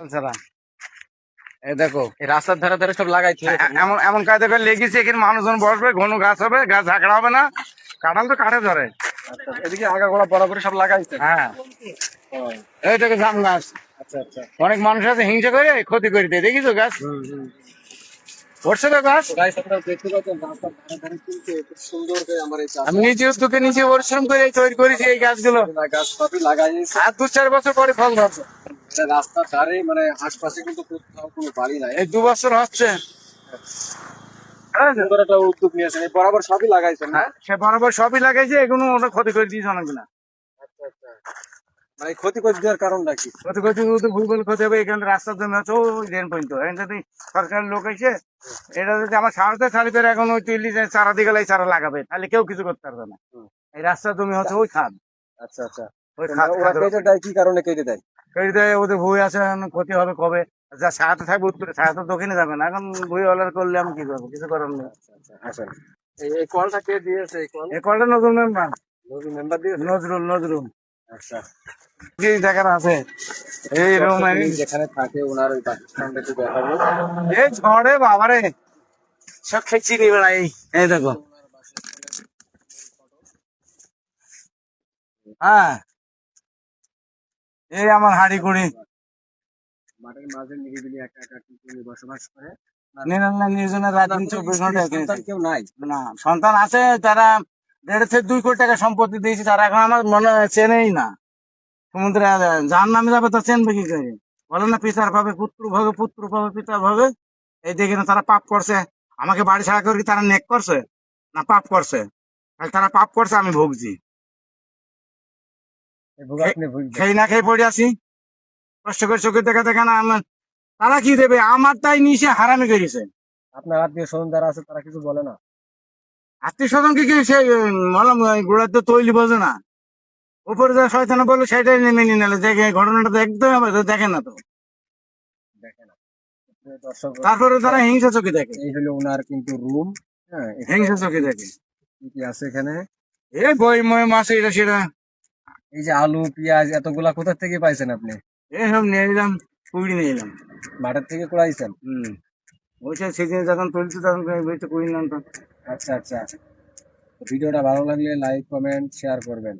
ছাড়া এই দেখো এই রাস্তার ধারে ধারে সব লাগাইছে এমন এমন কায়দা করে লেগেছে, এখানে মানুষজন বসবে, ঘন গাছ হবে, গাছ ঝাঁকড়া হবে না, কাঁঠাল তো কাঠে ধরে। আচ্ছা, এদিকে আগাগোড়া বরাবরই সব লাগাইছে। হ্যাঁ, ও, এই দেখো জাম গাছ। আচ্ছা আচ্ছা। অনেক মানুষ আছে হিংসা করে ক্ষতি করে দেয়, দেখিছো গাছ পড়ছে তো গাছ। গাইস, আপনারা দেখতে পাচ্ছেন রাস্তার ধারে ধারে কিন্তু খুব সুন্দর করে আমার এই চাষ আমি নিজে উদ্যোগে নিজে পরিশ্রম করে তৈরি করেছি এই গাছগুলো। গাছ সবই লাগাইছে। আর 2-4 বছর পরে ফল ধরছে। এটা রাস্তার ধারে মানে আশপাশে কিন্তু কোথাও কোনো বাড়ি নাই। এই 2 বছর হচ্ছে। সুন্দর একটা উদ্যোগ নিয়েছেন, এই বরাবর সবই লাগাইছেন না? হ্যাঁ, সে বরাবর সবই লাগাইছে, এগুলো ওরা ক্ষতি করে দিয়েছে অনেকগুলা। আচ্ছা আচ্ছা। মানে ক্ষতি করে দেওয়ার কারণটা কি? ক্ষতি করতে তো ভুল ক্ষতি হবে। এখানে রাস্তার জন্য হচ্ছে ওই ড্রেন পর্যন্ত। এখন যদি সরকারের লোক এসে এটা যদি আমার সারতে ছাড়ি করে এখন ওই তুলি চারা দিয়ে গেলে চারা লাগাবে, তাহলে কেউ কিছু করতে পারবে না। এই রাস্তার জমি হচ্ছে ওই খাদ। আচ্ছা আচ্ছা। ওই খাদ ওরা কেটে দেয় কি কারণে কেটে দেয়? কেটে দেয়, ওদের ভুই আছে, ক্ষতি হবে কবে। যা ছায়াতে থাকবে উত্তরে, ছায়া তো দক্ষিণে যাবে না। এখন ভুই অলার করলে আমি কি করবো, কিছু করার নেই। আচ্ছা আচ্ছা, আসেন। এই কলটা কে দিয়েছে? এই কল এই কলটা নতুন মেম্বার নতুন মেম্বার দিয়েছে? নজরুল আচ্ছা। কি দেখার আছে এই রুম। উনি যেখানে থাকে ওনার ওই বাসস্ট্যান্ডে একটু দেখাবো। এই ঝড়ে বাবারে সব খেয়েছি নি বেড়াই। এই দেখো, হ্যাঁ, এই আমার হাড়ি কুড়ি মাঠের মাঝে নিরিবিলি একা একা কিন্তু উনি বসবাস করে। নির্জনের রাত দিন 24 ঘন্টা এখানে সন্তান থাকি। কেউ নাই? না, সন্তান আছে, তারা 1.5 থেকে 2 কোটি টাকা সম্পত্তি দিয়েছে, তারা এখন আমার মনে হয় চেনেই না। সমুদ্রে যার নামে যাবে তা চেনবে কি করে? বলে না পিতার ভাবে পুত্র ভাবে, পুত্র ভাবে পিতার ভাবে। এই দেখে না, তারা পাপ করছে। আমাকে বাড়ি ছাড়া করে কি তারা নেক করছে না পাপ করছে? তাহলে তারা পাপ করছে, আমি ভুগছি। এই ভোগ আপনি বুঝবেন। খেয়ে না খেয়ে পড়ে আছি, কষ্ট করে চোখে দেখা দেখা না আমার। তারা কি দেবে? আমার তাই নিশে হারামি করেছে। আপনার আত্মীয় স্বজন যারা আছে তারা কিছু বলে না? আত্মীয় স্বজনকে কি সে বললাম, গোড়ার তো তৈরি বোঝে না। উপরে যা শয়তানা বললো সেটাই নেমে নিয়ে নিলে, দেখে ঘটনাটা তো একদম দেখে না তো। দেখে না। দর্শক, তারপরে তারা হিংসা চোখে দেখে। এই হলো ওনার কিন্তু রুম। হ্যাঁ, হিংসা চোখে দেখে। কি কি আছে এখানে? এই বই মই মাছ এটা সেটা এই যে আলু পেঁয়াজ এতগুলা কোথা থেকে পাইছেন আপনি? এসব নিয়ে এলাম, কুড়ি নিয়ে এলাম। মাঠের থেকে কুড়াইছেন? হম, ওইসব সেদিন যখন তুলছি তখন বইতে কুড়ি নিলাম তো। আচ্ছা আচ্ছা। ভিডিওটা ভালো লাগলে লাইক কমেন্ট শেয়ার করবেন।